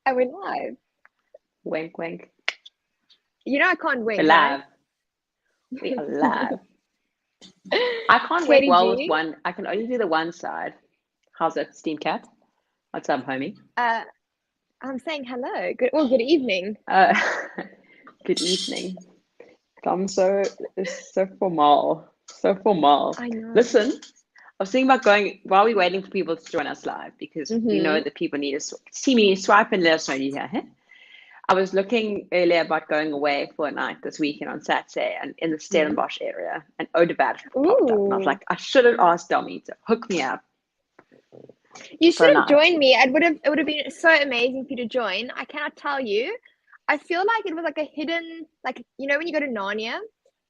Are we live? Wink, wink. You know I can't We're wink, right? live. We are live. I can't wink Katie well with G, one. I can only do the one side. How's that, Steam Cat? What's up, homie? uh, I'm saying hello. Good evening. Uh, good evening. I'm it's so formal. So formal. I know. Listen, I was thinking about going while we're waiting for people to join us live because we know Mm-hmm. that people need to see me swipe and let us know you're here. I was looking earlier about going away for a night this weekend on Saturday and in the Stellenbosch area, and Odebat popped up. And I was Ooh, like, I should have asked Domi to hook me up you for should a have night. joined me. It would have been so amazing for you to join. I cannot tell you. I feel like it was like a hidden, like when you go to Narnia,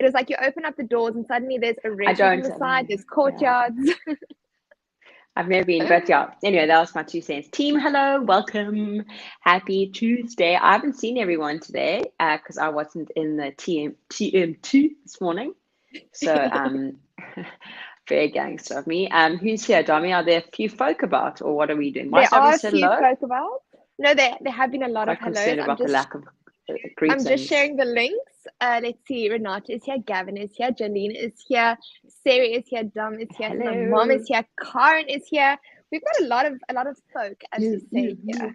it was like you open up the doors and suddenly there's a I restaurant on don't, the side, there's yeah, courtyards. I've never been, but yeah, anyway, that was my 2 cents. Team, hello, welcome. Happy Tuesday. I haven't seen everyone today because I wasn't in the TMT this morning. So, very gangster of me. Who's here, Domi? Are there a few folk about, or what are we doing? Why There has nobody are a said few hello? folk about. No, there have been a lot of Quite hellos. concerned about the lack of I'm just greetings. sharing the links. Let's see. Renata is here. Gavin is here. Janine is here. Sarah is here. Dom is here. My mom is Hello. here. Karen is here. We've got a lot of folk, as you You, say you, here. you.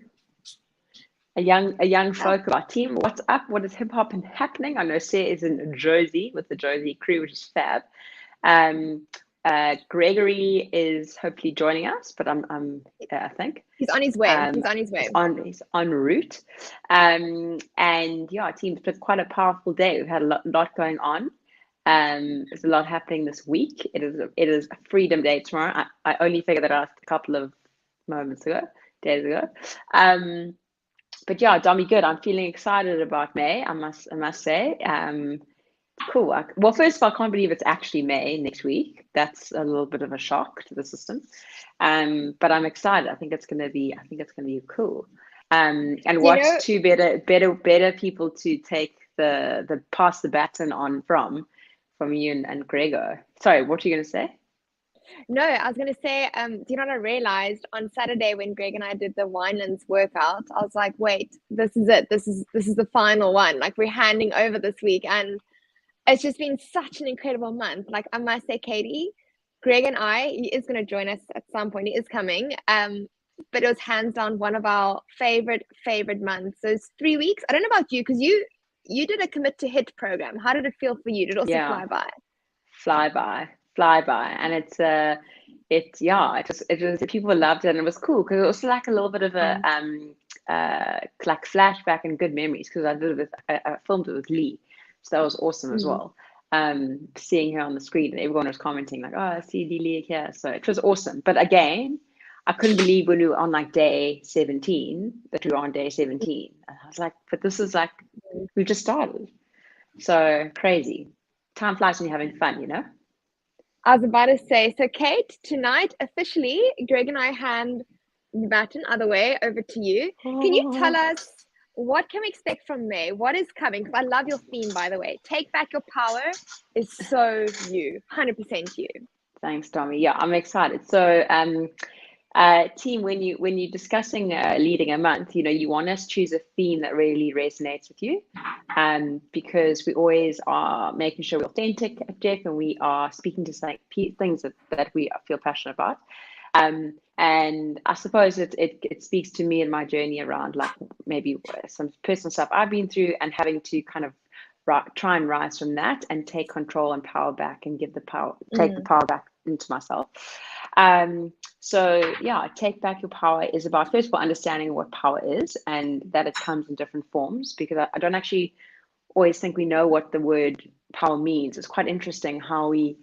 A young Ah, folk of our team. What's up? What is hip hop happening? I know Sarah is in Jersey with the Jersey crew, which is fab. Um, Gregory is hopefully joining us, but I think he's on his way. He's on his way. he's en route. And yeah, our team's been quite a powerful day. We've had a lot going on. There's a lot happening this week. It is a Freedom Day tomorrow. I only figured that out a couple of days ago. Um, but yeah, Dommy, good. I'm feeling excited about May. I must say. Cool. Well, first of all, I can't believe it's actually May next week. That's a little bit of a shock to the system. But I'm excited. I think it's gonna be cool. And You what know, two better people to take the pass the baton on from you and Gregor. Sorry, what are you gonna say? no, I was gonna say, do you know what I realized on Saturday when Greg and I did the Winelands workout? I was like, wait, this is it. This is the final one. Like we're handing over this week, and it's just been such an incredible month. Like I must say, Katie, Greg and he is going to join us at some point. He is coming. But it was hands down one of our favorite months. Those 3 weeks. I don't know about you because you did a commit to hit program. How did it feel for you? Did it also Yeah, fly by? fly by, fly by, and it was people loved it and it was cool because it was like a little bit of a Um, like flashback and good memories because I filmed it with Lee, so that was awesome as mm, well. Seeing her on the screen and everyone was commenting like, "Oh, I see Lee here," so it was awesome. But again, I couldn't believe when we were on like day 17 that we were on day 17. And I was like, "But this is like we just started." So crazy. Time flies when you're having fun, you know? I was about to say, so Kate, tonight officially, Greg and I hand the baton other way over to you. Can you tell Oh, us what can we expect from May? What is coming? Because I love your theme, by the way. Take back your power is so you, 100% you. thanks, Tommy. Yeah, I'm excited. So, team, when you're discussing leading a month, you want us to choose a theme that really resonates with you, because we always are making sure we're authentic at Jeff and we are speaking to things that we feel passionate about. And I suppose it speaks to me and my journey around like maybe some personal stuff I've been through and having to kind of try and rise from that and take control and power back and take the Mm, power back into myself. So yeah, take back your power is about first of all understanding what power is and that it comes in different forms because I don't actually always think we know what the word power means. It's quite interesting how we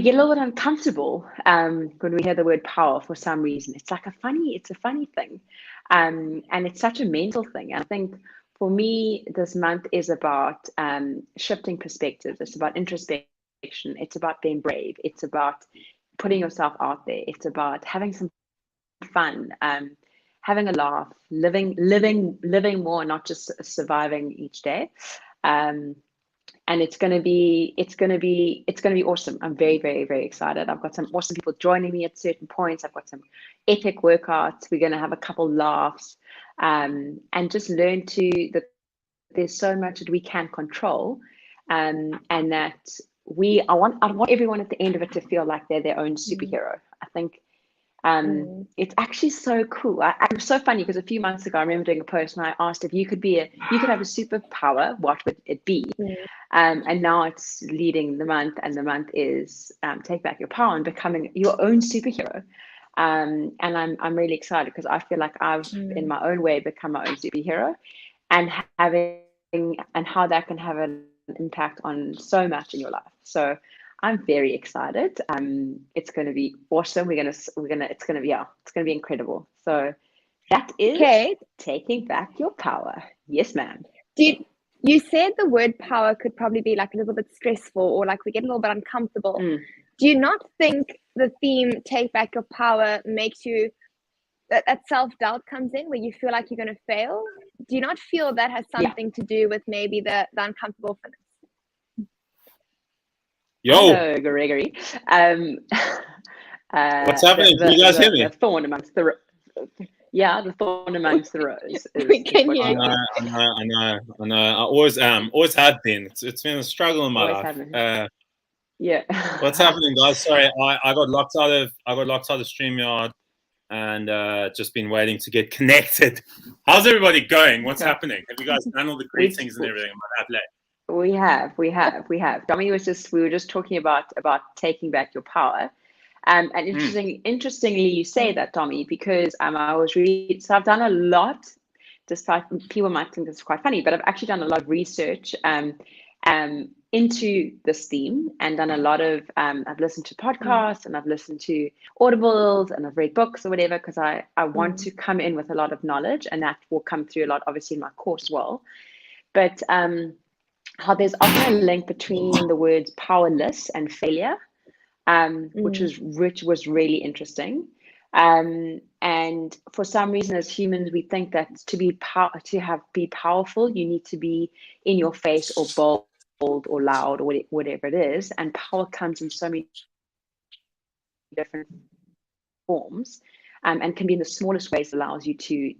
get a little bit uncomfortable when we hear the word power for some reason. It's a funny thing, and it's such a mental thing. And I think for me, this month is about shifting perspectives. It's about introspection. It's about being brave. It's about putting yourself out there. It's about having some fun, having a laugh, living more, not just surviving each day. Um, and it's going to be awesome. I'm very, very, very excited. I've got some awesome people joining me at certain points. I've got some epic workouts. We're going to have a couple laughs, and just learn that there's so much that we can control, and that I want everyone at the end of it to feel like they're their own superhero. I think it's actually so cool. I'm so funny because a few months ago I remember doing a post and I asked if you could have a superpower, what would it be? And now it's leading the month, and the month is take back your power and becoming your own superhero. And I'm really excited because I feel like I've in my own way become my own superhero, and how that can have an impact on so much in your life. So I'm very excited. It's going to be awesome. It's going to be incredible. So that is Kate, taking back your power. Yes, ma'am. You said the word power could probably be like a little bit stressful, or like we get a little bit uncomfortable. Do you not think the theme "Take Back Your Power" makes you that self-doubt comes in, where you feel like you're going to fail? Do you not feel that has something to do with maybe the uncomfortableness? Hello, Gregory. What's happening? Can you guys hear me? The thorn amongst the rose. We can hear you. I know. I always am. Always have been. It's been a struggle in my life. Yeah. What's happening, guys? Sorry, I got locked out of StreamYard, and just been waiting to get connected. How's everybody going? What's happening? Have you guys done all the greetings and everything? Am I that late? We have. Domi we were just talking about taking back your power. And interestingly, you say that, Domi, because I've done a lot, despite people might think this is quite funny, but I've actually done a lot of research into this theme, and done a lot of, I've listened to podcasts, and I've listened to Audibles, and I've read books or whatever, because I want to come in with a lot of knowledge, and that will come through a lot, obviously, in my course as well. But how there's often a link between the words powerless and failure, which was really interesting. And for some reason, as humans, we think that to be powerful, you need to be in your face or bold or loud or whatever it is. And power comes in so many different forms, and can be in the smallest ways, allows you to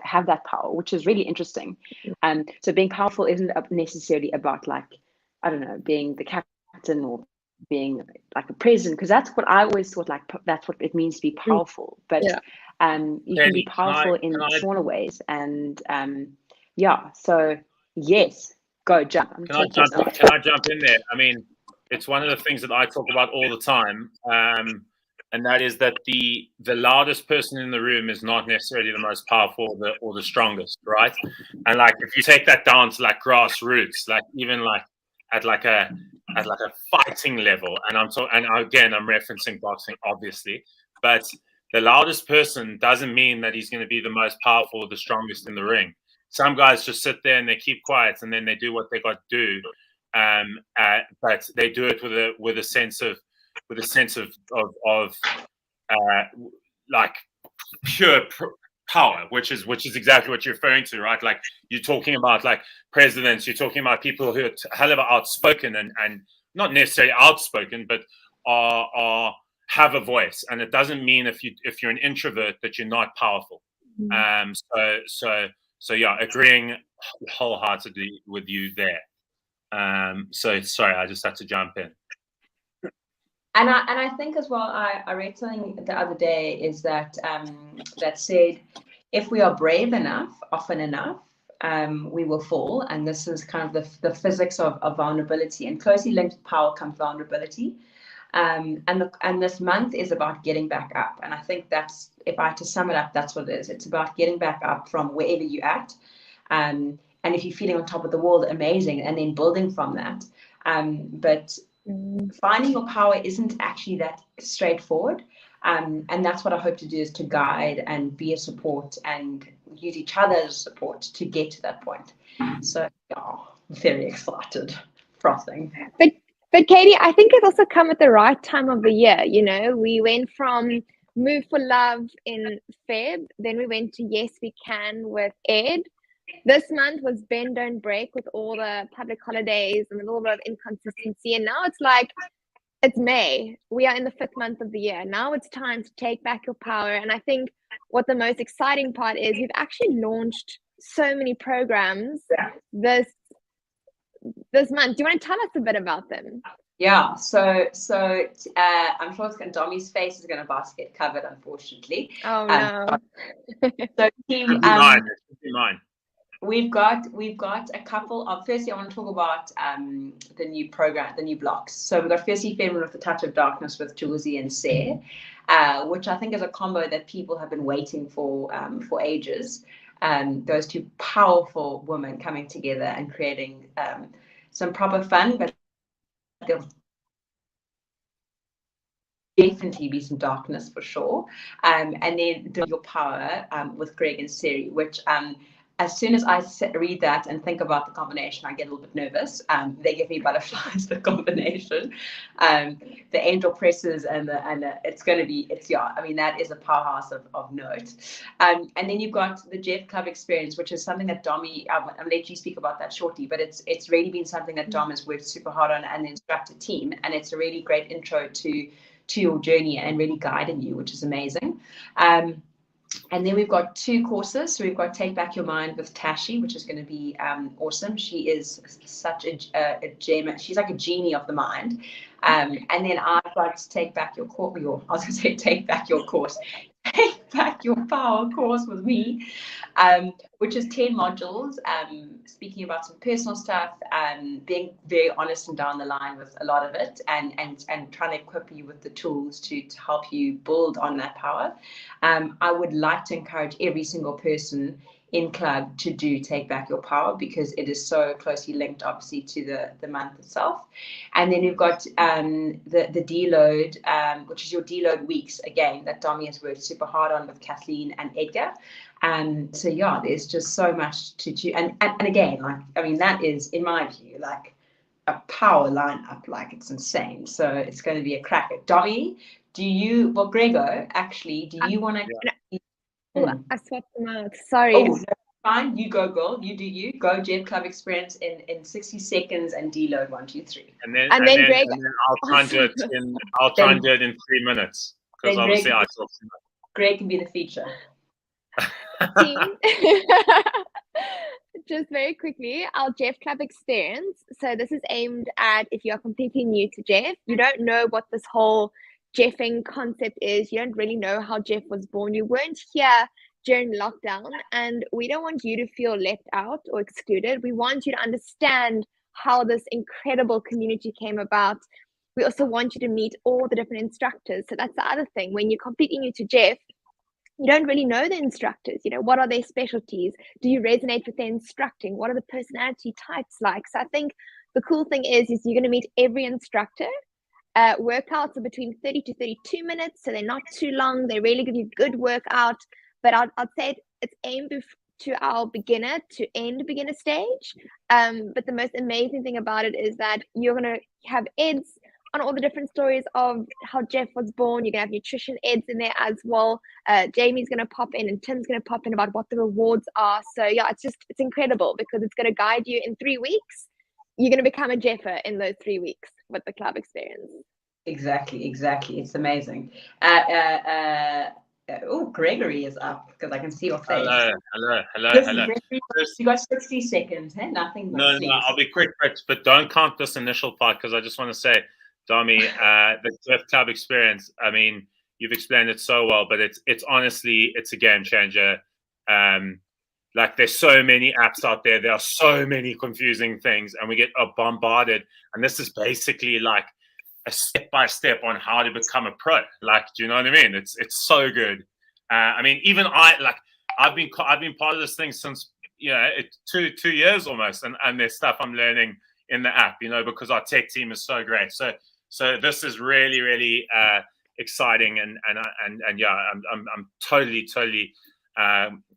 have that power, which is really interesting. So being powerful isn't necessarily about, like, I don't know, being the captain or being like a president, because that's what I always thought, like that's what it means to be powerful. But you can be powerful in smaller ways, and so yes, go jump. Can I jump in there? I mean, it's one of the things that I talk about all the time, and that is that the loudest person in the room is not necessarily the most powerful or the strongest, right? And like, if you take that down to like grassroots, like even like at like a fighting level, and I'm referencing boxing, obviously, but the loudest person doesn't mean that he's going to be the most powerful or the strongest in the ring. Some guys just sit there and they keep quiet, and then they do what they got to do, but they do it with a sense of like pure power, which is exactly what you're referring to, right? Like, you're talking about like presidents, you're talking about people who are hell of outspoken and not necessarily outspoken, but are have a voice. And it doesn't mean if you're an introvert that you're not powerful. So yeah, agreeing wholeheartedly with you there. So sorry, I just had to jump in. And I think as well, I read something the other day, is that that said, if we are brave enough, often enough, we will fall. And this is kind of the physics of vulnerability, and closely linked with power comes vulnerability. And this month is about getting back up. And I think that's, if I had to sum it up, that's what it is. It's about getting back up from wherever you're at. And if you're feeling on top of the world, amazing, and then building from that. But finding your power isn't actually that straightforward. And that's what I hope to do, is to guide and be a support and use each other as support to get to that point. So, yeah, very excited, frothing. But Katie, I think it's also come at the right time of the year. You know, we went from Move for Love in Feb, then we went to Yes We Can with Ed. This month was bend don't break with all the public holidays and a little bit of inconsistency, and now it's like it's May. We are in the 5th month of the year. Now it's time to take back your power. And I think what the most exciting part is, we've actually launched so many programs this month. Do you want to tell us a bit about them? Yeah, so I'm sure Domi's face is about to get covered, unfortunately. Oh no. So team, mine. We've got a couple of. Firstly, I want to talk about the new program, the new blocks. So we've got firstly Feminine with a Touch of Darkness with Julesy and Sarah, which I think is a combo that people have been waiting for ages. Those two powerful women coming together and creating some proper fun, but there'll definitely be some darkness for sure. And then Your Power with Greg and Seri, which as soon as I read that and think about the combination, I get a little bit nervous. They give me butterflies, the combination. The angel presses and it's going to be, I mean, that is a powerhouse of note. And then you've got the Jeff Club experience, which is something that Domi, I'll let you speak about that shortly, but it's really been something that Dom has worked super hard on, and the instructor team. And it's a really great intro to your journey and really guiding you, which is amazing. And then we've got 2 courses. So we've got Take Back Your Mind with Tashi, which is going to be awesome. She is such a gem. She's like a genie of the mind. And then I've got Take Back Your Course. I was going to say Take Back Your Course. Take Back Your Power course with me, which is 10 modules, speaking about some personal stuff, being very honest and down the line with a lot of it, and trying to equip you with the tools to help you build on that power. I would like to encourage every single person in club to do Take Back Your Power, because it is so closely linked, obviously, to the month itself. And then you've got the deload, which is your deload weeks, again, that Domi has worked super hard on with Kathleen and Edgar. So yeah, there's just so much to do. And again, like, I mean, that is, in my view, like a power lineup, like it's insane. So it's going to be a cracker. Domi, Grego, actually, do you want to? I swapped them out. Sorry. Oh, no, fine. You go, girl. You do you. Go Jeff Club experience in 60 seconds and deload 1, 2, 3. And then Greg. And then I'll try and do it in 3 minutes, because obviously I talk too much. Greg can be the feature. Team. Just very quickly, our Jeff Club experience. So this is aimed at if you are completely new to Jeff, you don't know what this whole Jeffing concept is, you don't really know how Jeff was born, you weren't here during lockdown, and we don't want you to feel left out or excluded. We want you to understand how this incredible community came about. We also want you to meet all the different instructors. So that's the other thing. When you're completely new to Jeff, you don't really know the instructors. You know, what are their specialties? Do you resonate with their instructing? What are the personality types like? So I think the cool thing is you're going to meet every instructor. Workouts are between 30 to 32 minutes, so they're not too long. They really give you good workout. But I'd say it's aimed to our beginner to end beginner stage. But the most amazing thing about it is that you're going to have eds on all the different stories of how Jeff was born. You're going to have nutrition eds in there as well. Jamie's going to pop in and Tim's going to pop in about what the rewards are. So yeah, it's incredible, because it's going to guide you in 3 weeks. You're going to become a Jeffer in those 3 weeks with the club experience. Exactly. It's amazing. Gregory is up, because I can see your face. Hello. You got 60 seconds, huh? Nothing more. No, I'll be quick, but don't count this initial part, because I just want to say, Domi, the Jeff Club experience, I mean, you've explained it so well, but it's honestly, it's a game changer. Like, there's so many apps out there. There are so many confusing things, and we get bombarded. And this is basically like a step-by-step on how to become a pro. Like, do you know what I mean? It's so good. I mean, even I've been part of this thing since, 2 years almost, and there's stuff I'm learning in the app, because our tech team is so great. So this is really, really exciting, and yeah, I'm totally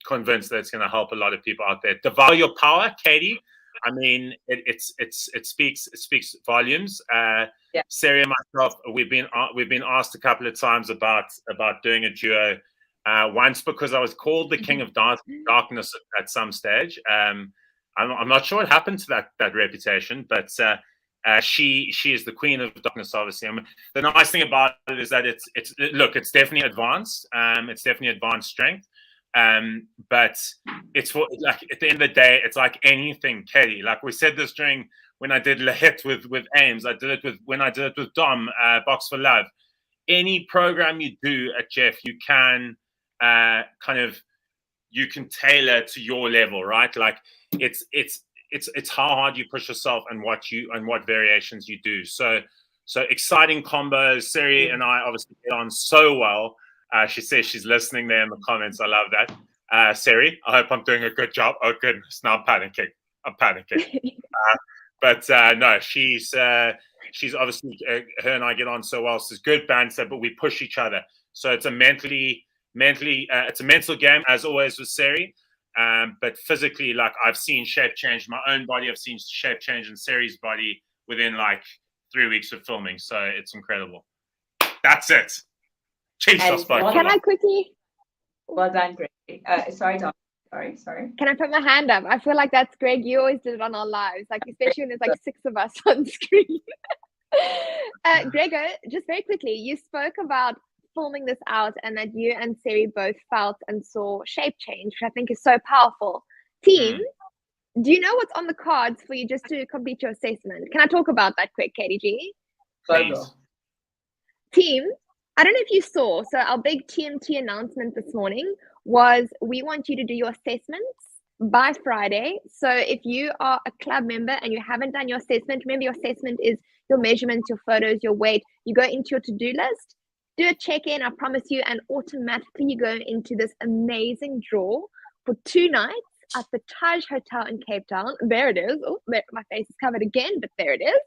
convinced that it's going to help a lot of people out there. Devour Your Power, Katie. I mean, it speaks volumes. Sarah and myself, we've been asked a couple of times about doing a duo once because I was called the King of Darkness at some stage. I'm not sure what happened to that reputation, but she is the Queen of Darkness, obviously. The nice thing about it is that it's definitely advanced. It's definitely advanced strength. But it's for, like, at the end of the day, it's like anything, Katie. Like we said this when I did Lahit with Ames. I did it when I did it with Dom, Box for Love. Any program you do at Jeff, you can you can tailor to your level, right? Like it's how hard you push yourself and what variations you do. So exciting combos. Siri and I obviously get on so well. She says she's listening there in the comments. I love that. Siri, I hope I'm doing a good job. Oh goodness, now I'm panicking. But no, she's obviously, her and I get on so well. So it's good banter, but we push each other. So it's a it's a mental game, as always with Siri. But physically, like, I've seen shape change in my own body. I've seen shape change in Siri's body within like 3 weeks of filming. So it's incredible. That's it. Can I quickly? Well done, Greg. Sorry, Dom. Sorry. Can I put my hand up? I feel like that's Greg. You always did it on our lives, like especially when there's like 6 of us on screen. Gregor, just very quickly, you spoke about filming this out and that you and Siri both felt and saw shape change, which I think is so powerful. Team, do you know what's on the cards for you just to complete your assessment? Can I talk about that quick, Katie G? Please. Team, I don't know if you saw, so our big TMT announcement this morning was we want you to do your assessments by Friday. So if you are a club member and you haven't done your assessment, remember your assessment is your measurements, your photos, your weight. You go into your to-do list, do a check-in, I promise you, and automatically you go into this amazing draw for 2 nights at the Taj Hotel in Cape Town. There it is. Oh, my face is covered again, but there it is.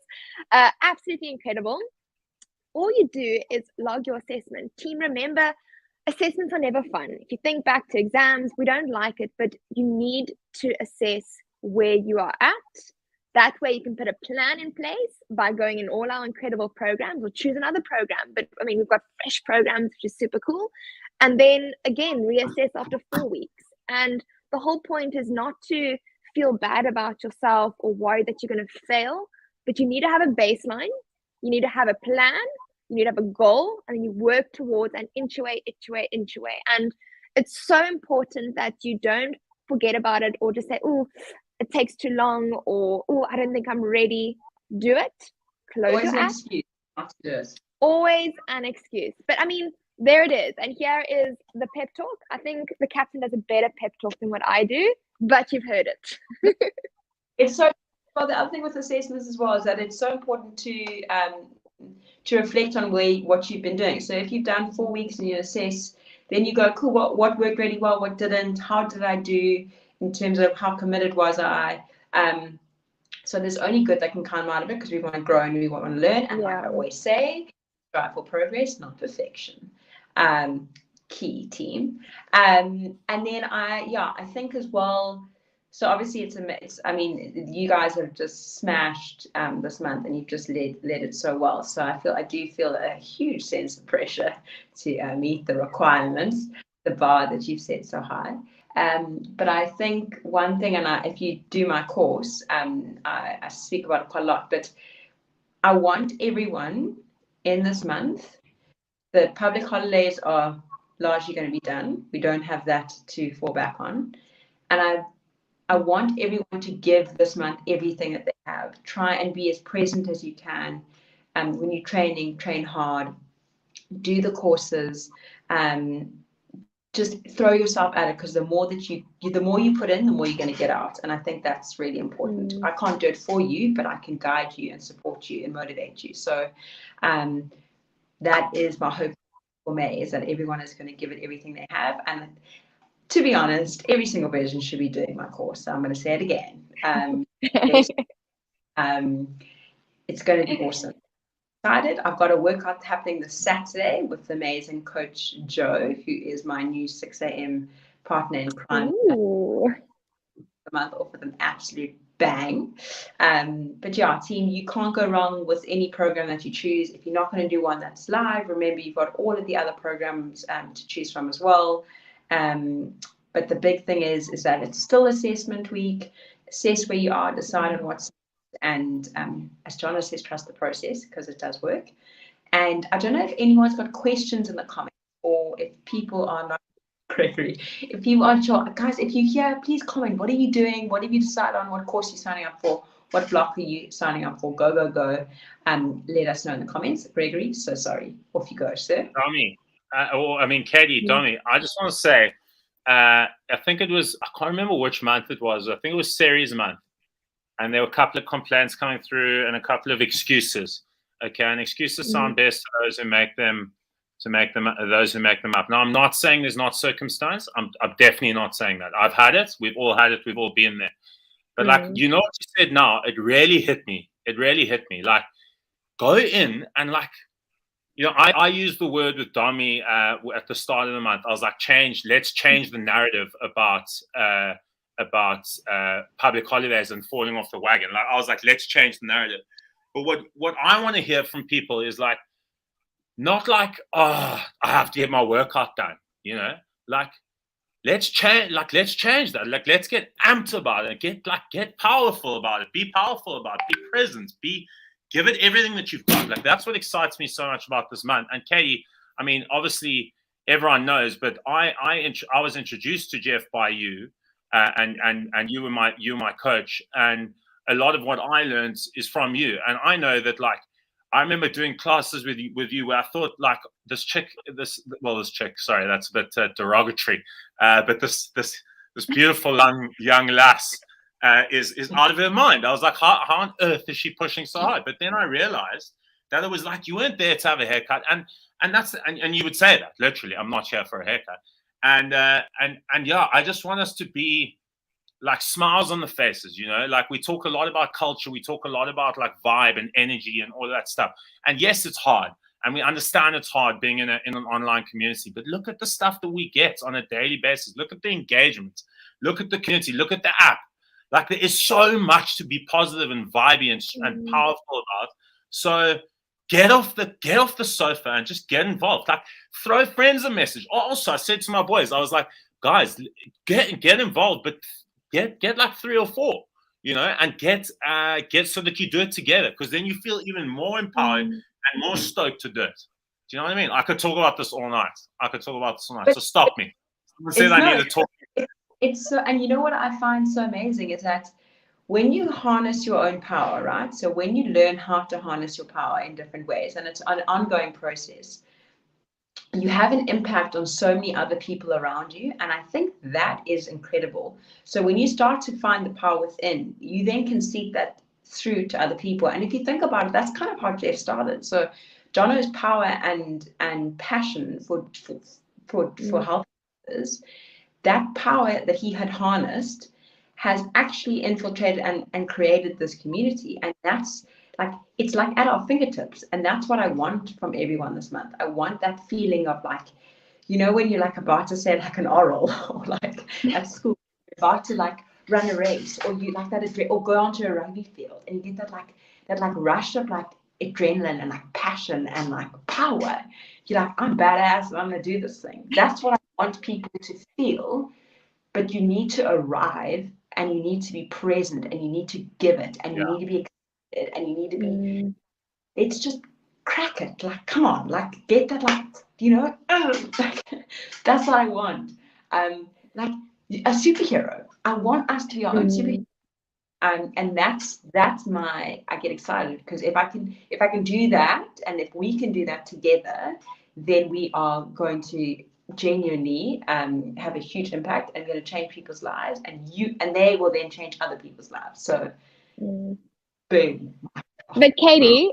Absolutely incredible. All you do is log your assessment. Team, remember, assessments are never fun. If you think back to exams, we don't like it, but you need to assess where you are at. That way you can put a plan in place by going in all our incredible programs or choose another program. But I mean, we've got fresh programs, which is super cool. And then again, reassess after 4 weeks. And the whole point is not to feel bad about yourself or worry that you're going to fail, but you need to have a baseline. You need to have a plan. You need to have a goal, and then you work towards an inch away. And it's so important that you don't forget about it or just say, oh, it takes too long, or oh, I don't think I'm ready. Do it. Close Always your an app. excuse not to do it. Always an excuse. But I mean, there it is. And here is the pep talk. I think the captain does a better pep talk than what I do, but you've heard it. It's so, well, the other thing with assessments as well is that it's so important to reflect on what you've been doing. So if you've done 4 weeks and you assess, then you go, cool, what worked really well, what didn't, how did I do in terms of how committed was I? So there's only good that can come out of it, because we want to grow and we want to learn. And like I always say, strive for progress, not perfection. Key, team. And then I think as well, so obviously I mean, you guys have just smashed this month, and you've just led it so well. So I do feel a huge sense of pressure to meet the requirements, the bar that you've set so high. But I think one thing, and if you do my course, I speak about it quite a lot, but I want everyone in this month, the public holidays are largely going to be done. We don't have that to fall back on. And I want everyone to give this month everything that they have. Try and be as present as you can. When you're training, train hard, do the courses, just throw yourself at it, because the more you put in, the more you're going to get out. And I think that's really important. I can't do it for you, but I can guide you and support you and motivate you. So that is my hope for May, is that everyone is going to give it everything they have. And to be honest, every single person should be doing my course. So I'm going to say it again. It's going to be awesome. Excited. I've got a workout happening this Saturday with the amazing coach Joe, who is my new 6 a.m. partner in crime. the month off with an absolute bang. But yeah, team, you can't go wrong with any program that you choose. If you're not going to do one that's live, remember you've got all of the other programs to choose from as well. But the big thing is that it's still assessment week. Assess where you are, decide on what's, and as Jono says, trust the process, because it does work. And I don't know if anyone's got questions in the comments, or if people are not, Gregory, if you aren't sure, guys, if you're here, please comment. What are you doing? What have you decided on? What course you're signing up for? What block are you signing up for? Go, go, go. Let us know in the comments. Gregory, so sorry. Off you go, sir. Katie, Domi, I just want to say, I think it was, I can't remember which month it was. I think it was series month. And there were a couple of complaints coming through and a couple of excuses. Okay, and excuses sound best to those who make them, those who make them up. Now, I'm not saying there's not circumstance. I'm definitely not saying that. I've had it. We've all had it. We've all been there. But like, you know what you said now, it really hit me. It really hit me. Like, go in and like, you know, I used the word with Domi at the start of the month. I was like, let's change the narrative about public holidays and falling off the wagon. Like, I was like, let's change the narrative. But what I want to hear from people is like, not like, oh, I have to get my workout done, you know, like, let's change that. Like, let's get amped about it. Get powerful about it. Be powerful about it. Be present. Give it everything that you've got. Like, that's what excites me so much about this month. And Katie, I mean, obviously everyone knows, but I was introduced to Jeff by you, and you were my coach, and a lot of what I learned is from you. And I know that, like, I remember doing classes with you where I thought, like, this chick, sorry, that's a bit derogatory, but this beautiful young lass is out of her mind. I was like, how on earth is she pushing so hard? But then I realized that it was like, you weren't there to have a haircut, and you would say that literally, I'm not here for a haircut, and yeah, I just want us to be like smiles on the faces, you know, like we talk a lot about culture. We talk a lot about like vibe and energy and all of that stuff. And yes, it's hard. And we understand it's hard being in an online community, but look at the stuff that we get on a daily basis. Look at the engagement, look at the community, look at the app. Like, there is so much to be positive and vibey and powerful about. So get off the sofa and just get involved. Like, throw friends a message. Also, I said to my boys, I was like, guys, get involved, but get like 3 or 4, you know, and get so that you do it together, because then you feel even more empowered and more stoked to do it. Do you know what I mean? I could talk about this all night. So stop me. Someone said I need to talk. It's so, and you know what I find so amazing is that when you harness your own power, right? So when you learn how to harness your power in different ways, and it's an ongoing process, you have an impact on so many other people around you. And I think that is incredible. So when you start to find the power within, you then can seek that through to other people. And if you think about it, that's kind of how Jeff started. So Jono's power and passion for helping others, that power that he had harnessed has actually infiltrated and created this community. And that's like, it's like at our fingertips. And that's what I want from everyone this month. I want that feeling of like, you know, when you're like about to say like an oral, or like at school, you're about to like run a race, or you like that, or go onto a rugby field, and you get that rush of like adrenaline and like passion and like power. You're like, I'm badass and I'm gonna do this thing. That's what I want people to feel. But you need to arrive, and you need to be present, and you need to give it, and you need to be excited, and you need to be, it's just crack it, like, come on, like, get that, like, you know, like, that's what I want. Like a superhero. I want us to be our own superhero. And that's my, I get excited, because if I can do that, and if we can do that together, then we are going to genuinely have a huge impact, and going to change people's lives, and they will then change other people's lives. So boom. But Katie,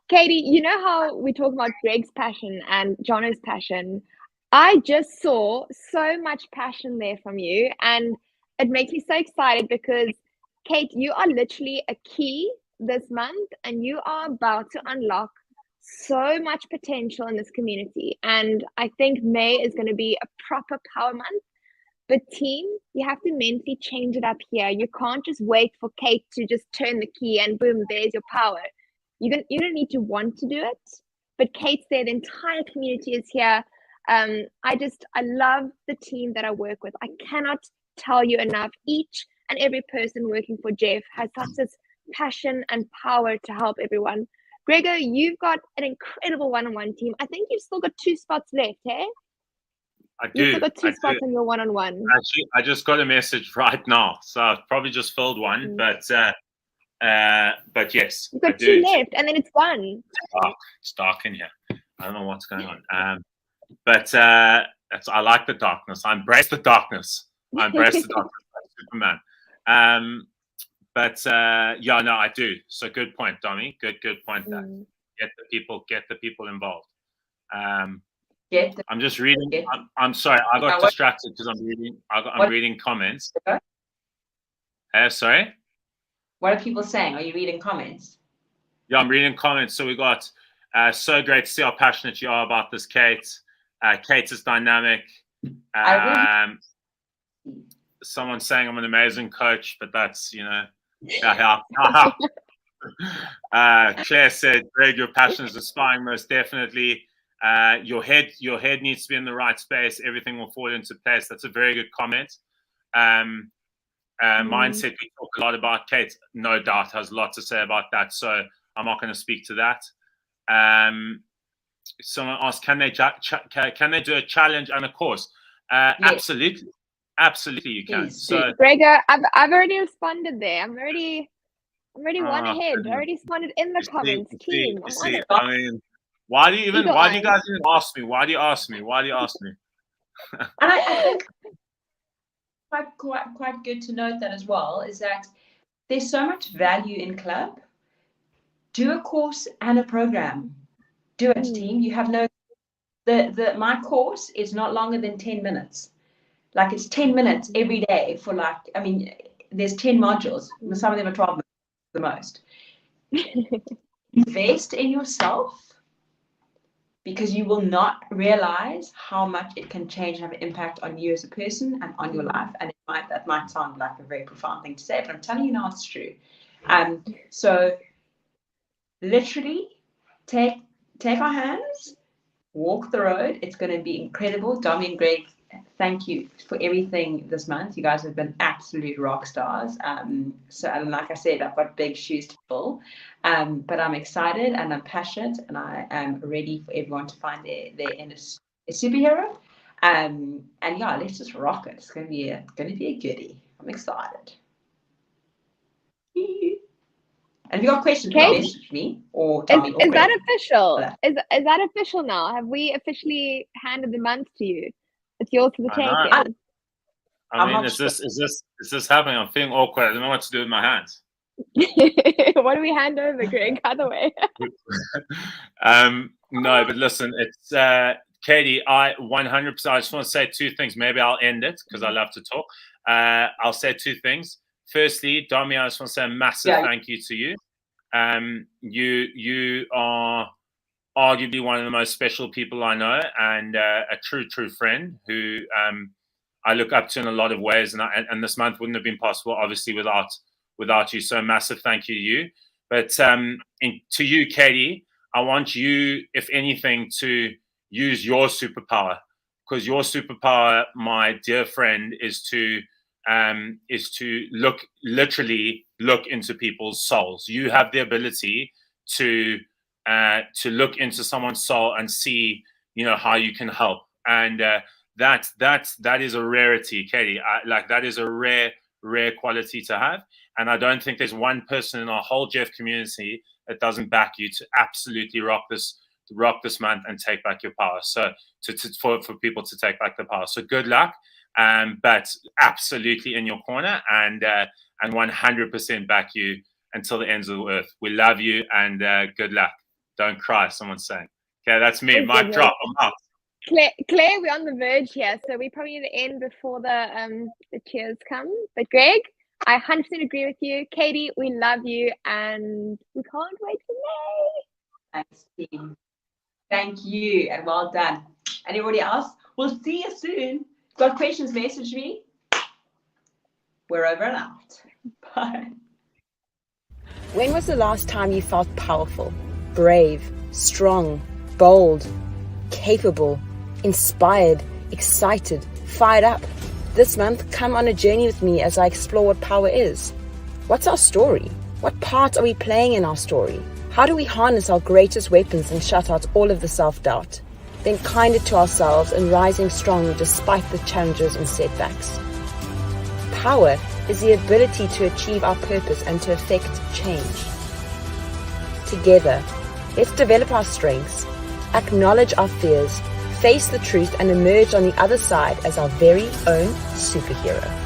you know how we talk about Greg's passion and Jono's passion? I just saw so much passion there from you, and it makes me so excited, because Kate, you are literally a key this month, and you are about to unlock so much potential in this community. And I think May is going to be a proper power month. But team, you have to mentally change it up here. You can't just wait for Kate to just turn the key and boom, there's your power. You don't need to want to do it, but Kate's there. The entire community is here. I love the team that I work with. I cannot tell you enough. Each and every person working for Jeff has such this passion and power to help everyone. Gregor, you've got an incredible one-on-one team. I think you've still got 2 spots left, hey? I do. You've still got 2 spots on your one-on-one. Actually, I just got a message right now, so I've probably just filled one, but yes, You've got 2 left, and then it's done. It's dark in here. I don't know what's going on. I like the darkness. I embrace the darkness. I embrace the darkness like Superman. I do. So good point, Dommy. Good point there. Get the people involved. I'm just reading. I'm sorry, I got distracted because I'm reading comments. Sorry. What are people saying? Are you reading comments? Yeah, I'm reading comments. So we got so great to see how passionate you are about this, Kate. Kate is dynamic. Someone saying I'm an amazing coach, but that's, Claire said, Greg, your passion is inspiring, most definitely. Your head needs to be in the right space. Everything will fall into place. That's a very good comment. Mindset, we talk a lot about. Kate, no doubt, has a lot to say about that. So I'm not going to speak to that. Someone asked, can they do a challenge and a course? Yes. Absolutely, you can. So, Gregor, I've already responded there. I'm already one ahead. I already responded in the comments. Team, I mean, why do you guys even ask me? Why do you ask me? And I think quite good to note that as well is that there's so much value in club. Do a course and a program. Do it, team. You have no. My course is not longer than 10 minutes. Like it's 10 minutes every day for there's 10 modules. Some of them are 12 minutes the most. Invest in yourself because you will not realize how much it can change and have an impact on you as a person and on your life. And that might sound like a very profound thing to say, but I'm telling you now it's true. So literally take our hands, walk the road. It's going to be incredible. Dommy and Greg, thank you for everything this month. You guys have been absolute rock stars. And like I said, I've got big shoes to fill. But I'm excited and I'm passionate and I am ready for everyone to find their inner superhero. And yeah, let's just rock it. It's going to be a goodie. I'm excited. And if you got questions, message me or tell me. Is that official? Is that official now? Have we officially handed the month to you? It's yours for the taking. I mean, is this happening? I'm feeling awkward. I don't know what to do with my hands. What do we hand over, Greg? Other way. No, but listen, it's Katie. I 100%. I just want to say 2 things. Maybe I'll end it because I love to talk. I'll say 2 things. Firstly, Dommy, I just want to say a massive thank you to you. You are arguably one of the most special people I know and a true friend who I look up to in a lot of ways. And this month wouldn't have been possible, obviously, without you. So massive thank you to you. But to you, Katie, I want you, if anything, to use your superpower because your superpower, my dear friend, is to literally look into people's souls. You have the ability to look into someone's soul and see, how you can help. And that is a rarity, Katie. That is a rare quality to have. And I don't think there's one person in our whole Jeff community that doesn't back you to absolutely rock this month and take back your power. So for people to take back the power. So good luck. But absolutely in your corner and 100% back you until the ends of the earth. We love you and good luck. Don't cry, someone's saying. Okay, that's me. Mic drop. I'm out. Claire, we're on the verge here, so we probably need to end before the cheers come. But Greg, I 100% agree with you. Katie, we love you and we can't wait for May. Thanks, team. Thank you and well done. Anybody else? We'll see you soon. Got questions, message me. We're over and out. Bye. When was the last time you felt powerful, brave, strong, bold, capable, inspired, excited, fired up? This month, come on a journey with me as I explore what power is. What's our story? What part are we playing in our story? How do we harness our greatest weapons and shut out all of the self-doubt? Being kinder to ourselves and rising strong despite the challenges and setbacks. Power is the ability to achieve our purpose and to effect change. Together, let's develop our strengths, acknowledge our fears, face the truth, and emerge on the other side as our very own superhero.